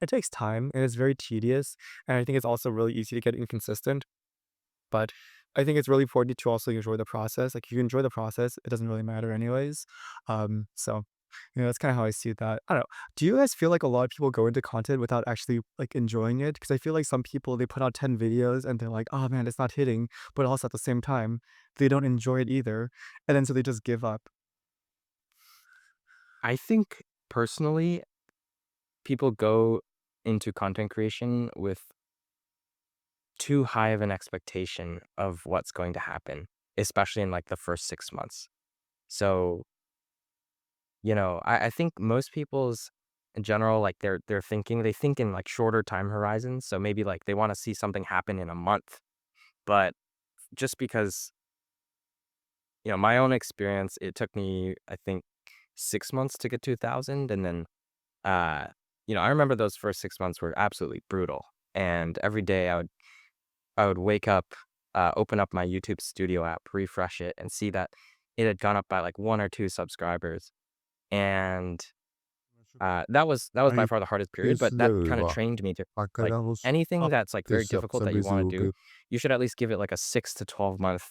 it takes time and it's very tedious. And I think it's also really easy to get inconsistent. But I think it's really important to also enjoy the process. Like if you enjoy the process, it doesn't really matter anyways. So that's kind of how I see that. I don't know. Do you guys feel like a lot of people go into content without actually like enjoying it? Because I feel like some people they put out 10 videos and they're like, oh man, it's not hitting, but also at the same time, they don't enjoy it either. And then so they just give up. I think personally, people go into content creation with too high of an expectation of what's going to happen, especially in like the first 6 months. So, I think most people's in general, like they think in like shorter time horizons. So maybe like they want to see something happen in a month. But just because, my own experience, it took me, I think, 6 months to get to 1,000. And then, uh, I remember those first 6 months were absolutely brutal. And every day I would wake up, open up my YouTube Studio app, refresh it, and see that it had gone up by like 1 or 2 subscribers. And that was by Ay, far the hardest period, but that kind of Tesla, trained me to like acabamos anything Oh, that's like de very difficult that you want to do, desapercebido. you should at least give it like a 6 to 12 month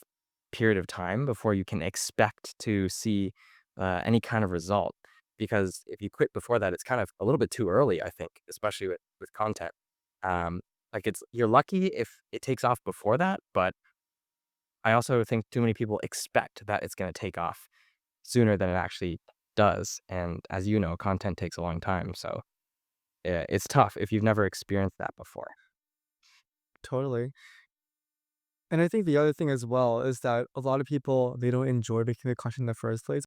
period of time before you can expect to see any kind of result. Because if you quit before that, it's kind of a little bit too early, I think, especially with content. Um, like you're lucky if it takes off before that, but I also think too many people expect that it's going to take off sooner than it actually does. And as you know, content takes a long time. So yeah, it's tough if you've never experienced that before. totally. And I think the other thing as well is that a lot of people they don't enjoy making the content in the first place.